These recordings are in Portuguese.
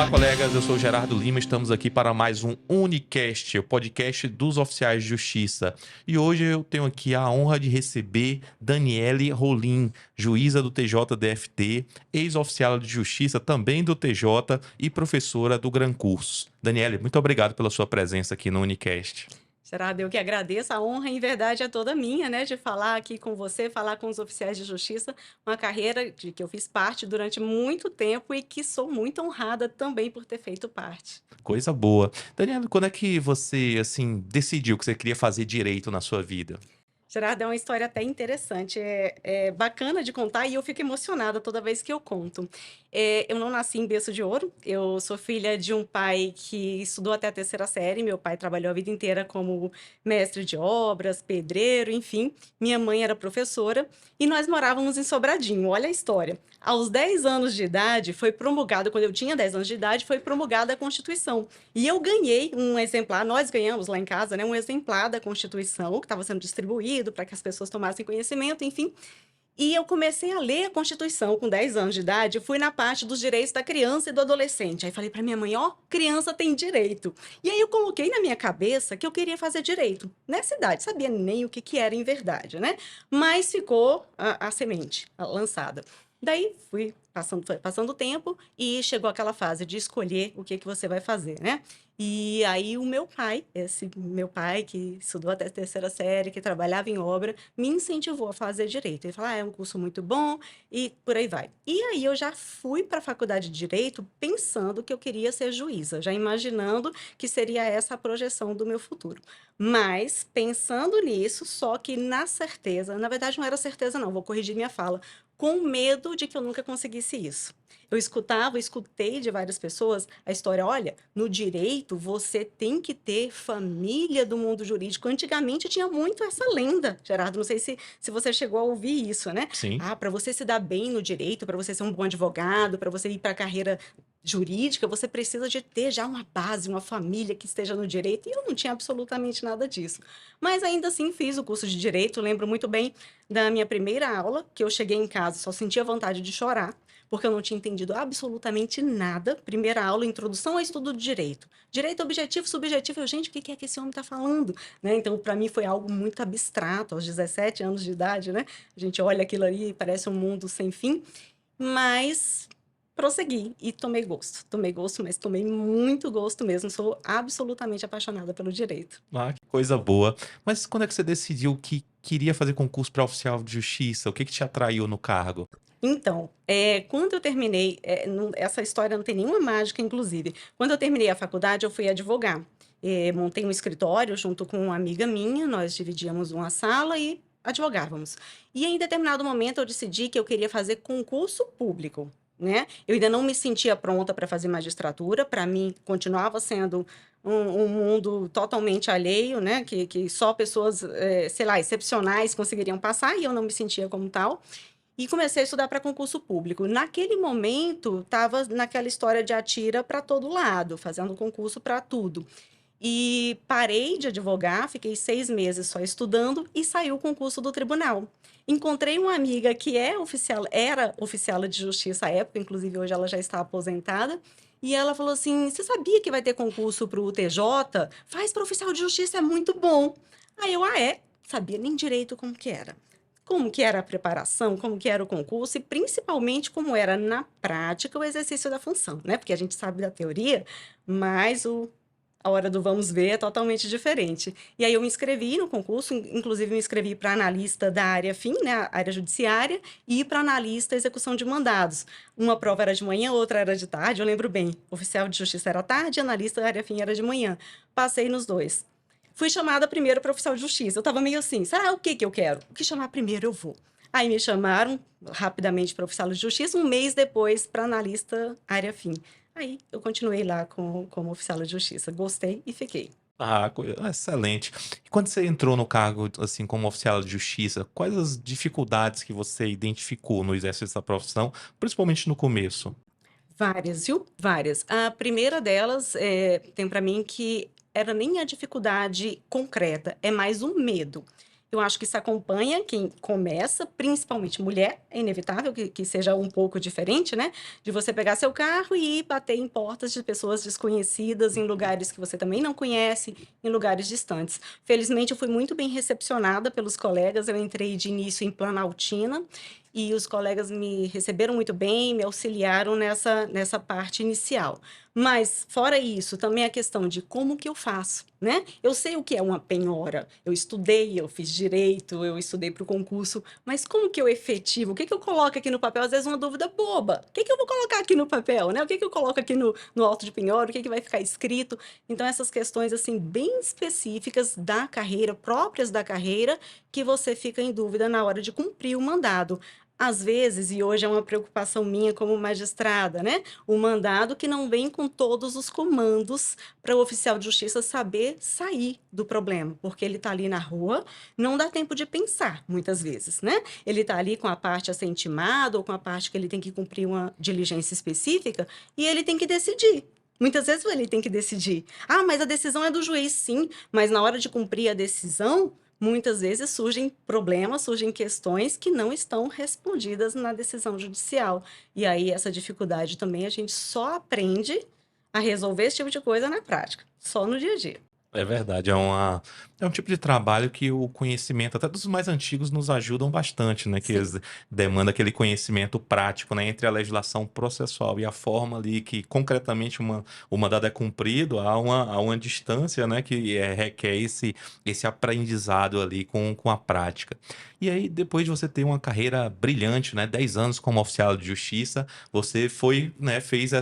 Olá, colegas, eu sou o Gerardo Lima, estamos aqui para mais um Unicast, o podcast dos oficiais de justiça. E hoje eu tenho aqui a honra de receber Daniele Rolim, juíza do TJDFT, ex-oficial de justiça também do TJ e professora do Gran Cursos. Daniele, muito obrigado pela sua presença aqui no Unicast. Gerardo, eu que agradeço, a honra em verdade é toda minha, né, de falar aqui com você, falar com os oficiais de justiça, uma carreira de que eu fiz parte durante muito tempo e que sou muito honrada também por ter feito parte. Coisa boa. Daniele, quando é que você, decidiu que você queria fazer direito na sua vida? Gerardo, é uma história até interessante, é bacana de contar e eu fico emocionada toda vez que eu conto. Eu não nasci em berço de ouro, eu sou filha de um pai que estudou até a terceira série, meu pai trabalhou a vida inteira como mestre de obras, pedreiro, enfim. Minha mãe era professora e nós morávamos em Sobradinho, olha a história. Aos 10 anos de idade, foi promulgada, quando eu tinha 10 anos de idade, foi promulgada a Constituição. E eu ganhei um exemplar, nós ganhamos lá em casa, né, um exemplar da Constituição, que estava sendo distribuído para que as pessoas tomassem conhecimento, enfim. E eu comecei a ler a Constituição com 10 anos de idade, fui na parte dos direitos da criança e do adolescente. Aí falei para minha mãe, ó, criança tem direito. E aí eu coloquei na minha cabeça que eu queria fazer direito. Nessa idade, sabia nem o que era em verdade, né? Mas ficou a semente lançada. Daí foi passando o tempo e chegou aquela fase de escolher o que você vai fazer, né? E aí o meu pai, esse meu pai que estudou até a terceira série, que trabalhava em obra, me incentivou a fazer direito. Ele falou: "Ah, é um curso muito bom", e por aí vai. E aí eu já fui para a faculdade de direito pensando que eu queria ser juíza, já imaginando que seria essa a projeção do meu futuro. Mas pensando nisso, só que na certeza, na verdade não era certeza não, vou corrigir minha fala, com medo de que eu nunca conseguisse isso. Escutei de várias pessoas a história: "Olha, no direito você tem que ter família do mundo jurídico". Antigamente tinha muito essa lenda, Gerardo, não sei se você chegou a ouvir isso, né. Sim. "Ah, para você se dar bem no direito, para você ser um bom advogado, para você ir para a carreira jurídica, você precisa de ter já uma base, uma família que esteja no direito", e eu não tinha absolutamente nada disso. Mas ainda assim fiz o curso de direito, lembro muito bem da minha primeira aula, que eu cheguei em casa, só sentia vontade de chorar, porque eu não tinha entendido absolutamente nada. Primeira aula, introdução ao estudo do direito. Direito objetivo, subjetivo, eu, gente, o que é que esse homem está falando? Né? Então, para mim foi algo muito abstrato, aos 17 anos de idade, né? A gente olha aquilo ali e parece um mundo sem fim, mas prossegui e tomei gosto, mas tomei muito gosto mesmo, sou absolutamente apaixonada pelo direito. Ah, que coisa boa. Mas quando é que você decidiu que queria fazer concurso para oficial de justiça? O que que te atraiu no cargo? Então, quando eu terminei, essa história não tem nenhuma mágica, inclusive. Quando eu terminei a faculdade, eu fui advogar. Montei um escritório junto com uma amiga minha, nós dividíamos uma sala e advogávamos. E em determinado momento eu decidi que eu queria fazer concurso público, né. Eu ainda não me sentia pronta para fazer magistratura, para mim continuava sendo um mundo totalmente alheio, né, que só pessoas, sei lá, excepcionais conseguiriam passar, e eu não me sentia como tal. E comecei a estudar para concurso público. Naquele momento, estava naquela história de atira para todo lado, fazendo concurso para tudo. E parei de advogar, fiquei 6 meses só estudando e saiu o concurso do tribunal. Encontrei uma amiga que era oficiala de justiça à época, inclusive hoje ela já está aposentada, e ela falou assim: "Você sabia que vai ter concurso para o TJ? Faz para oficial de justiça, é muito bom". Aí eu: "Ah, é?". Sabia nem direito como que era. Como que era a preparação, como que era o concurso e principalmente como era na prática o exercício da função, né, porque a gente sabe da teoria, mas a hora do vamos ver é totalmente diferente. E aí eu me inscrevi no concurso, inclusive me inscrevi para analista da área fim, né, a área judiciária, e para analista execução de mandados. Uma prova era de manhã, outra era de tarde, eu lembro bem. Oficial de justiça era à tarde, analista da área fim era de manhã. Passei nos 2. Fui chamada primeiro para oficial de justiça. Eu estava meio assim: "Será o que que eu quero? O que chamar primeiro eu vou". Aí me chamaram rapidamente para oficial de justiça, um mês depois para analista área fim. Aí eu continuei lá como oficial de justiça, gostei e fiquei. Ah, excelente. E quando você entrou no cargo, assim, como oficial de justiça, quais as dificuldades que você identificou no exercício da profissão, principalmente no começo? Várias, viu? Várias. A primeira delas, tem para mim que era nem a dificuldade concreta, é mais um medo. Eu acho que isso acompanha quem começa, principalmente mulher, é inevitável que seja um pouco diferente, né? De você pegar seu carro e ir bater em portas de pessoas desconhecidas, em lugares que você também não conhece, em lugares distantes. Felizmente, eu fui muito bem recepcionada pelos colegas. Eu entrei de início em Planaltina e os colegas me receberam muito bem, me auxiliaram nessa parte inicial. Mas, fora isso, também a questão de como que eu faço, né? Eu sei o que é uma penhora, eu estudei, eu fiz direito, eu estudei para o concurso, mas como que eu efetivo? O que que eu coloco aqui no papel? Às vezes uma dúvida boba. O que que eu vou colocar aqui no papel, né? O que que eu coloco aqui no auto de penhora? O que que vai ficar escrito? Então, essas questões, assim, bem específicas da carreira, próprias da carreira, que você fica em dúvida na hora de cumprir o mandado. Às vezes, e hoje é uma preocupação minha como magistrada, né? O mandado que não vem com todos os comandos para o oficial de justiça saber sair do problema, porque ele está ali na rua, não dá tempo de pensar, muitas vezes, né? Ele está ali com a parte a ser intimado ou com a parte que ele tem que cumprir uma diligência específica e ele tem que decidir. Muitas vezes ele tem que decidir. Ah, mas a decisão é do juiz, sim, mas na hora de cumprir a decisão, muitas vezes surgem problemas, surgem questões que não estão respondidas na decisão judicial. E aí, essa dificuldade também a gente só aprende a resolver esse tipo de coisa na prática, só no dia a dia. É verdade, é um tipo de trabalho que o conhecimento, até dos mais antigos, nos ajudam bastante, né? Que Sim, demanda aquele conhecimento prático, né? Entre a legislação processual e a forma ali que concretamente o mandado é cumprido, há uma distância, né? Que requer esse aprendizado ali com a prática. E aí, depois de você ter uma carreira brilhante, né? 10 anos como oficial de justiça, você foi, né? Fez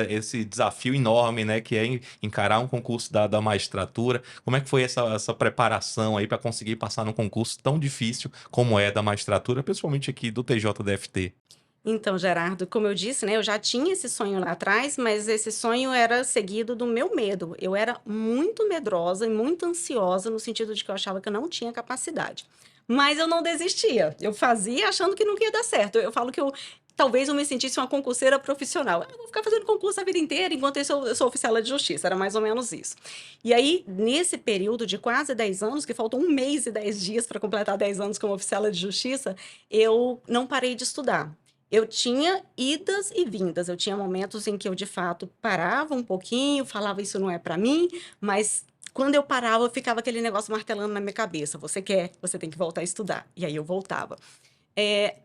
esse desafio enorme, né? Que é encarar um concurso da magistratura. Como é que foi essa preparação aí para conseguir passar num concurso tão difícil como é da magistratura, principalmente aqui do TJDFT? então, Gerardo, como eu disse, né, eu já tinha esse sonho lá atrás, mas esse sonho era seguido do meu medo. Eu era muito medrosa e muito ansiosa, no sentido de que eu achava que eu não tinha capacidade. Mas eu não desistia. Eu fazia achando que não ia dar certo. Eu falo que talvez eu me sentisse uma concurseira profissional. Eu vou ficar fazendo concurso a vida inteira, enquanto eu sou oficial de justiça. Era mais ou menos isso. E aí, nesse período de quase 10 anos, que faltam 1 mês e 10 dias para completar 10 anos como oficial de justiça, eu não parei de estudar. Eu tinha idas e vindas, eu tinha momentos em que eu de fato parava um pouquinho, falava isso não é para mim, mas quando eu parava ficava aquele negócio martelando na minha cabeça, você quer, você tem que voltar a estudar. E aí eu voltava. Eh,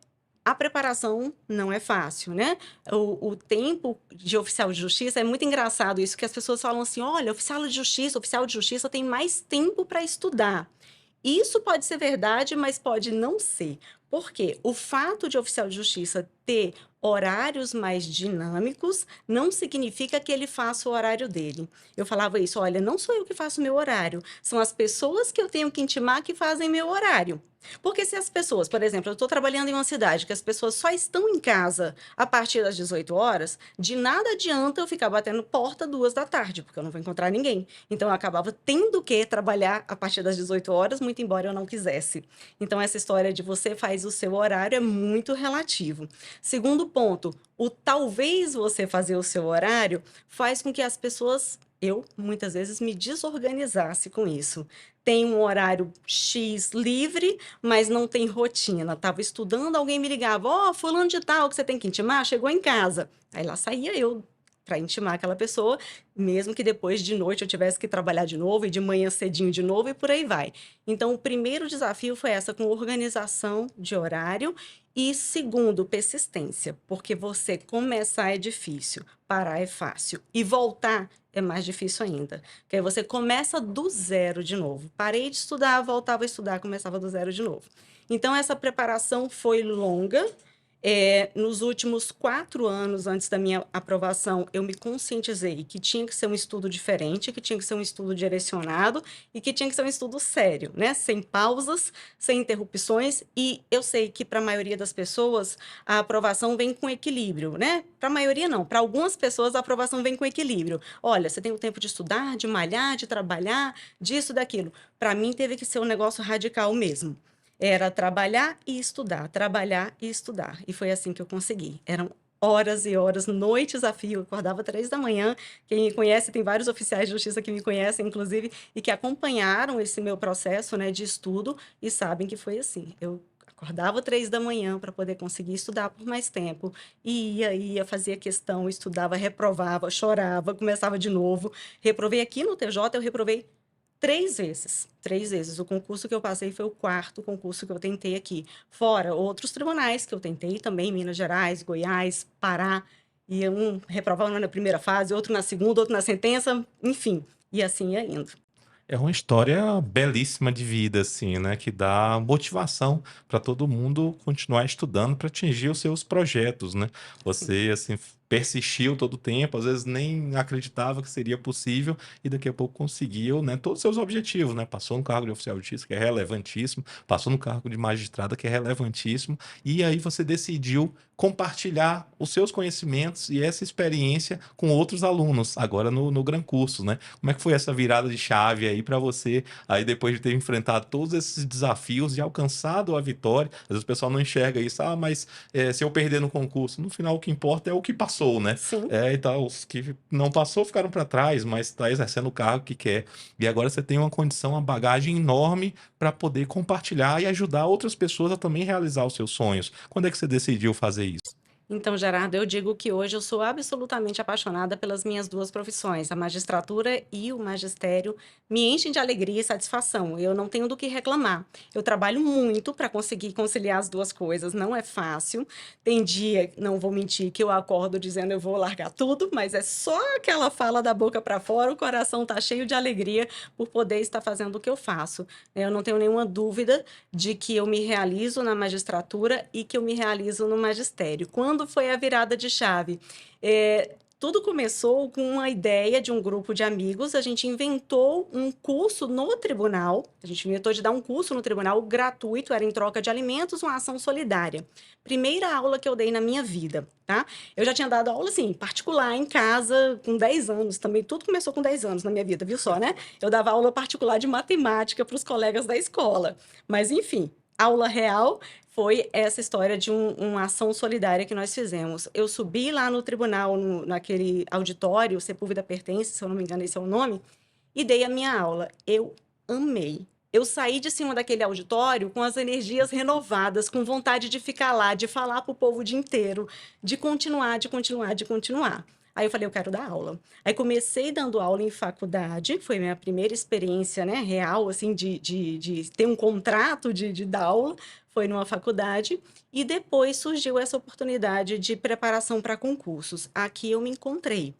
a preparação não é fácil, né? O tempo de oficial de justiça é muito engraçado isso, que as pessoas falam assim: olha, oficial de justiça tem mais tempo para estudar. Isso pode ser verdade, mas pode não ser. Por quê? O fato de oficial de justiça ter horários mais dinâmicos não significa que ele faça o horário dele. Eu falava isso: olha, não sou eu que faço o meu horário, são as pessoas que eu tenho que intimar que fazem meu horário. Porque se as pessoas, por exemplo, eu estou trabalhando em uma cidade que as pessoas só estão em casa a partir das 18 horas, de nada adianta eu ficar batendo porta 2 da tarde, porque eu não vou encontrar ninguém. Então, eu acabava tendo que trabalhar a partir das 18 horas, muito embora eu não quisesse. Então, essa história de você faz o seu horário é muito relativo. Segundo ponto, o talvez você fazer o seu horário faz com que as pessoas, eu muitas vezes me desorganizasse com isso. Tem um horário X livre, mas não tem rotina. Tava estudando, alguém me ligava: ó, fulano de tal, que você tem que intimar, chegou em casa. Aí lá saía eu para intimar aquela pessoa, mesmo que depois de noite eu tivesse que trabalhar de novo e de manhã cedinho de novo e por aí vai. Então, o primeiro desafio foi essa, com organização de horário. E segundo, persistência, porque você começar é difícil, parar é fácil e voltar é mais difícil ainda. Porque aí você começa do zero de novo. Parei de estudar, voltava a estudar, começava do zero de novo. Então, essa preparação foi longa. Nos últimos 4 anos, antes da minha aprovação, eu me conscientizei que tinha que ser um estudo diferente, que tinha que ser um estudo direcionado e que tinha que ser um estudo sério, né? Sem pausas, sem interrupções. E eu sei que para a maioria das pessoas, a aprovação vem com equilíbrio, né? Para a maioria, não. Para algumas pessoas, a aprovação vem com equilíbrio. Olha, você tem o tempo de estudar, de malhar, de trabalhar, disso, daquilo. Para mim, teve que ser um negócio radical mesmo. Era trabalhar e estudar, trabalhar e estudar. E foi assim que eu consegui. Eram horas e horas, noites a fio, eu acordava 3 da manhã. Quem me conhece, tem vários oficiais de justiça que me conhecem, inclusive, e que acompanharam esse meu processo, né, de estudo e sabem que foi assim. Eu acordava 3 da manhã para poder conseguir estudar por mais tempo, e ia, fazia questão, estudava, reprovava, chorava, começava de novo. Reprovei aqui no TJ, eu reprovei 3 vezes, 3 vezes. O concurso que eu passei foi o quarto concurso que eu tentei aqui. Fora outros tribunais que eu tentei também, Minas Gerais, Goiás, Pará, e um reprovava na primeira fase, outro na segunda, outro na sentença, enfim, e assim ia indo. É uma história belíssima de vida, assim, né, que dá motivação para todo mundo continuar estudando para atingir os seus projetos, né. Sim. Você, assim, persistiu todo o tempo, às vezes nem acreditava que seria possível e daqui a pouco conseguiu, né, todos os seus objetivos, né. Passou no cargo de oficial de justiça, que é relevantíssimo, passou no cargo de magistrada, que é relevantíssimo, e aí você decidiu compartilhar os seus conhecimentos e essa experiência com outros alunos, agora no Gran Curso, né. Como é que foi essa virada de chave aí para você, aí depois de ter enfrentado todos esses desafios e alcançado a vitória? Às vezes o pessoal não enxerga isso, ah, mas se eu perder no concurso, no final o que importa é o que passou, né? Sim. Então os que não passou ficaram para trás, mas está exercendo o cargo que quer. E agora você tem uma condição, uma bagagem enorme para poder compartilhar e ajudar outras pessoas a também realizar os seus sonhos. Quando é que você decidiu fazer isso? Então, Gerardo, eu digo que hoje eu sou absolutamente apaixonada pelas minhas duas profissões. A magistratura e o magistério me enchem de alegria e satisfação. Eu não tenho do que reclamar. Eu trabalho muito para conseguir conciliar as duas coisas. Não é fácil. Tem dia, não vou mentir, que eu acordo dizendo eu vou largar tudo, mas é só aquela fala da boca para fora, o coração tá cheio de alegria por poder estar fazendo o que eu faço. Eu não tenho nenhuma dúvida de que eu me realizo na magistratura e que eu me realizo no magistério. Quando foi a virada de chave? Tudo começou com uma ideia de um grupo de amigos. A gente inventou um curso no tribunal. A gente inventou de dar um curso no tribunal gratuito, era em troca de alimentos, uma ação solidária. Primeira aula que eu dei na minha vida, tá? Eu já tinha dado aula, assim, particular, em casa, com 10 anos também. Tudo começou com 10 anos na minha vida, viu só, né? Eu dava aula particular de matemática para os colegas da escola. Mas, enfim, aula real foi essa história de uma ação solidária que nós fizemos. Eu subi lá no tribunal, naquele auditório, Sepúlveda Pertence, se eu não me engano esse é o nome, e dei a minha aula. Eu amei. Eu saí de cima daquele auditório com as energias renovadas, com vontade de ficar lá, de falar para o povo o dia inteiro, de continuar, de continuar, de continuar. Aí eu falei, eu quero dar aula. Aí comecei dando aula em faculdade, foi minha primeira experiência, né, real, assim, de ter um contrato de dar aula, foi numa faculdade, e depois surgiu essa oportunidade de preparação para concursos. Aqui eu me encontrei.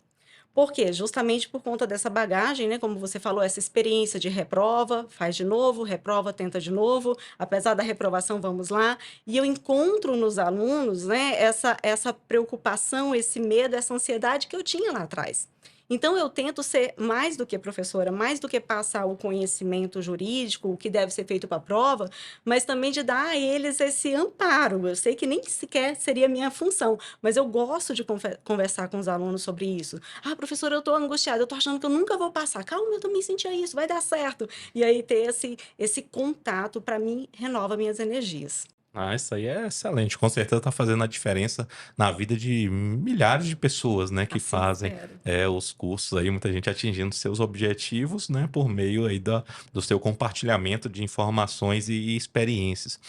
Por quê? Justamente por conta dessa bagagem, né, como você falou, essa experiência de reprova, faz de novo, reprova, tenta de novo, apesar da reprovação, vamos lá. E eu encontro nos alunos, né, essa preocupação, esse medo, essa ansiedade que eu tinha lá atrás. Então, eu tento ser mais do que professora, mais do que passar o conhecimento jurídico, o que deve ser feito para a prova, mas também de dar a eles esse amparo. Eu sei que nem sequer seria minha função, mas eu gosto de conversar com os alunos sobre isso. Ah, professora, eu estou angustiada, eu estou achando que eu nunca vou passar. Calma, eu também sentia isso, vai dar certo. E aí ter esse contato, para mim, renova minhas energias. Ah, isso aí é excelente. Com certeza está fazendo a diferença na vida de milhares de pessoas, né, que Assim fazem espero. os cursos aí, muita gente atingindo seus objetivos, né, por meio aí do seu compartilhamento de informações e experiências.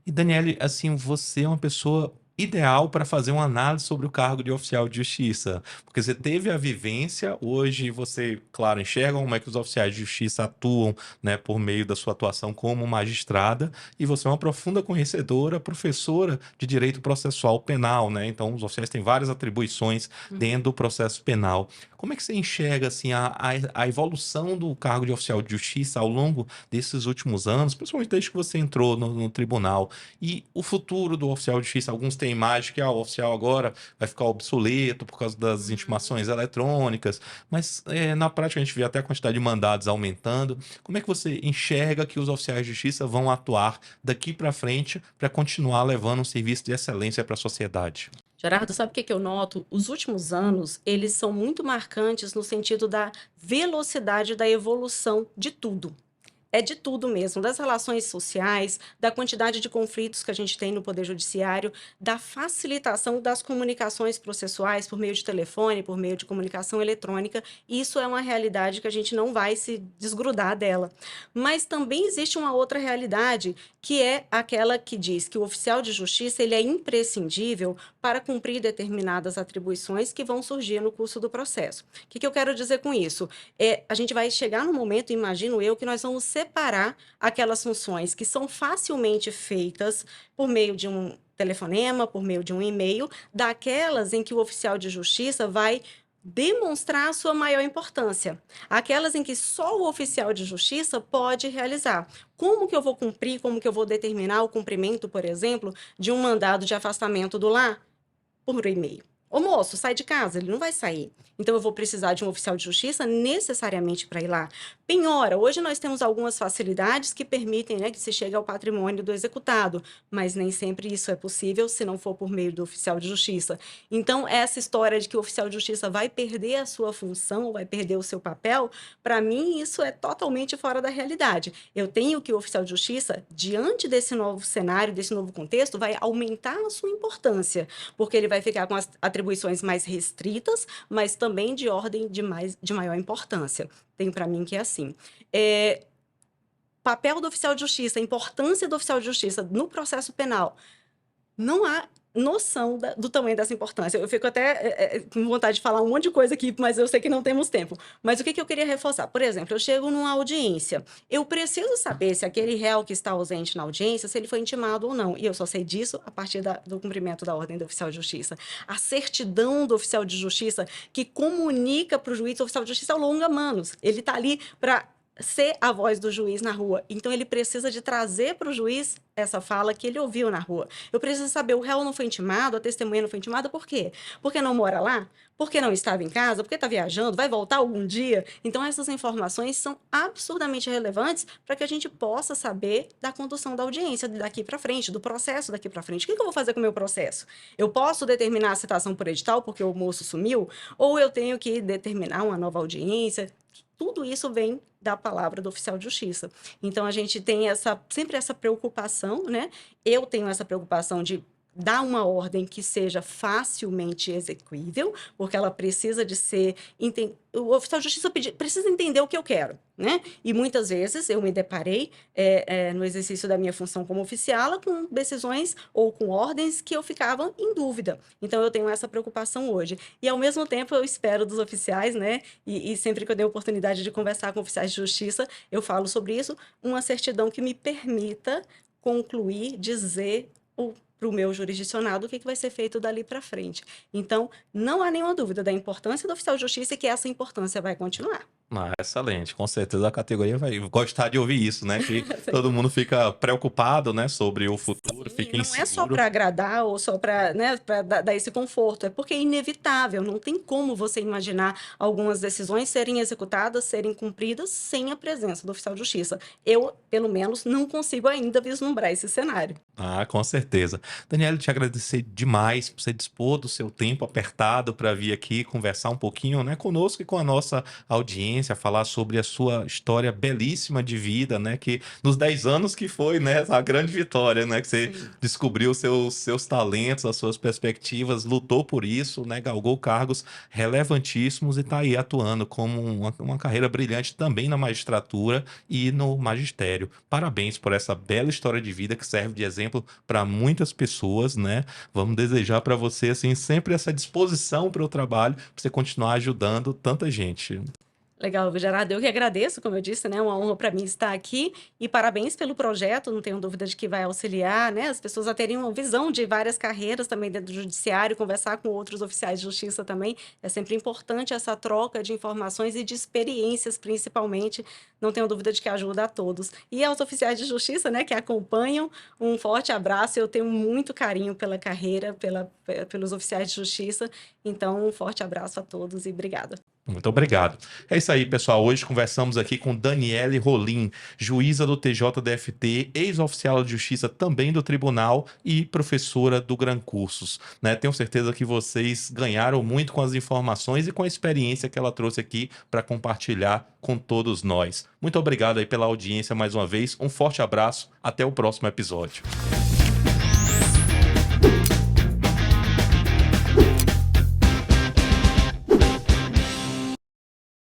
E Daniele, assim, você é uma pessoa ideal para fazer uma análise sobre o cargo de oficial de justiça, porque você teve a vivência, hoje você, claro, enxerga como é que os oficiais de justiça atuam, né, por meio da sua atuação como magistrada, e você é uma profunda conhecedora, professora de direito processual penal, né? Então, os oficiais têm várias atribuições Uhum. dentro do processo penal. Como é que você enxerga assim a evolução do cargo de oficial de justiça ao longo desses últimos anos, principalmente desde que você entrou no tribunal? E o futuro do oficial de justiça, alguns têm imagem que o oficial agora vai ficar obsoleto por causa das intimações eletrônicas, mas na prática a gente vê até a quantidade de mandados aumentando. Como é que você enxerga que os oficiais de justiça vão atuar daqui para frente para continuar levando um serviço de excelência para a sociedade? Gerardo, sabe o que que eu noto? Os últimos anos, eles são muito marcantes no sentido da velocidade da evolução de tudo. É de tudo mesmo, das relações sociais, da quantidade de conflitos que a gente tem no Poder Judiciário, da facilitação das comunicações processuais por meio de telefone, por meio de comunicação eletrônica. Isso é uma realidade que a gente não vai se desgrudar dela. Mas também existe uma outra realidade, que é aquela que diz que o oficial de justiça ele é imprescindível para cumprir determinadas atribuições que vão surgir no curso do processo. O que eu quero dizer com isso? A gente vai chegar no momento, imagino eu, que nós vamos separar aquelas funções que são facilmente feitas por meio de um telefonema, por meio de um e-mail, daquelas em que o oficial de justiça vai demonstrar a sua maior importância. Aquelas em que só o oficial de justiça pode realizar. Como que eu vou cumprir, como que eu vou determinar o cumprimento, por exemplo, de um mandado de afastamento do lar? Por e-mail. Ô moço, sai de casa, ele não vai sair. Então eu vou precisar de um oficial de justiça necessariamente para ir lá. Penhora, hoje nós temos algumas facilidades que permitem, né, que se chegue ao patrimônio do executado, mas nem sempre isso é possível se não for por meio do oficial de justiça. Então essa história de que o oficial de justiça vai perder a sua função, vai perder o seu papel, para mim isso é totalmente fora da realidade. Eu tenho que o oficial de justiça, diante desse novo cenário, desse novo contexto, vai aumentar a sua importância, porque ele vai ficar com as atribuições mais restritas, mas também de ordem de maior importância. Tenho para mim que é assim. Papel do oficial de justiça, importância do oficial de justiça no processo penal. Não há noção do tamanho dessa importância. Eu fico até com vontade de falar um monte de coisa aqui, mas eu sei que não temos tempo. Mas o que eu queria reforçar? Por exemplo, eu chego numa audiência. Eu preciso saber se aquele réu que está ausente na audiência, se ele foi intimado ou não. E eu só sei disso a partir do cumprimento da ordem do oficial de justiça. A certidão do oficial de justiça que comunica para o juiz, o oficial de justiça é o longa-manos. Ele está ali para ser a voz do juiz na rua. Então, ele precisa de trazer para o juiz essa fala que ele ouviu na rua. Eu preciso saber, o réu não foi intimado, a testemunha não foi intimada, por quê? Porque não mora lá? Porque não estava em casa? Porque está viajando? Vai voltar algum dia? Então, essas informações são absurdamente relevantes para que a gente possa saber da condução da audiência daqui para frente, do processo daqui para frente. O que eu vou fazer com o meu processo? Eu posso determinar a citação por edital porque o moço sumiu? Ou eu tenho que determinar uma nova audiência? Tudo isso vem da palavra do oficial de justiça. Então, a gente tem sempre essa preocupação, né? Eu tenho essa preocupação de dar uma ordem que seja facilmente execuível, porque ela precisa de ser... O oficial de justiça precisa entender o que eu quero, né? E muitas vezes eu me deparei no exercício da minha função como oficiala com decisões ou com ordens que eu ficava em dúvida. Então, eu tenho essa preocupação hoje. E, ao mesmo tempo, eu espero dos oficiais, né? E sempre que eu tenho a oportunidade de conversar com oficiais de justiça, eu falo sobre isso, uma certidão que me permita concluir, dizer para o meu jurisdicionado o que vai ser feito dali para frente. Então, não há nenhuma dúvida da importância do oficial de justiça e que essa importância vai continuar. Excelente, com certeza a categoria vai gostar de ouvir isso, né? Que todo mundo fica preocupado, né, sobre o futuro, Sim, fica não é só inseguro. para agradar ou só para, né, dar esse conforto, é porque é inevitável, não tem como você imaginar algumas decisões serem executadas, serem cumpridas sem a presença do oficial de justiça. Eu, pelo menos, não consigo ainda vislumbrar esse cenário. Com certeza. Daniela, te agradecer demais por você dispor do seu tempo apertado para vir aqui conversar um pouquinho, né, conosco e com a nossa audiência, falar sobre a sua história belíssima de vida, né, que nos 10 anos que foi, né, a grande vitória, né, que você Sim. descobriu seus talentos, as suas perspectivas, lutou por isso, né, galgou cargos relevantíssimos e está aí atuando como uma carreira brilhante também na magistratura e no magistério. Parabéns por essa bela história de vida que serve de exemplo para muitas pessoas, né? Vamos desejar para você assim sempre essa disposição para o trabalho, para você continuar ajudando tanta gente. Legal, Gerardo, eu que agradeço, como eu disse, né, uma honra para mim estar aqui e parabéns pelo projeto, não tenho dúvida de que vai auxiliar, né, as pessoas a terem uma visão de várias carreiras também dentro do judiciário, conversar com outros oficiais de justiça também, é sempre importante essa troca de informações e de experiências, principalmente, não tenho dúvida de que ajuda a todos. E aos oficiais de justiça, né, que acompanham, um forte abraço, eu tenho muito carinho pela carreira, pelos oficiais de justiça, então um forte abraço a todos e obrigada. Muito obrigado. É isso aí, pessoal. Hoje conversamos aqui com Daniele Rolim, juíza do TJDFT, ex-oficial de justiça também do tribunal e professora do Gran Cursos, né? Tenho certeza que vocês ganharam muito com as informações e com a experiência que ela trouxe aqui para compartilhar com todos nós. Muito obrigado aí pela audiência mais uma vez. Um forte abraço. Até o próximo episódio.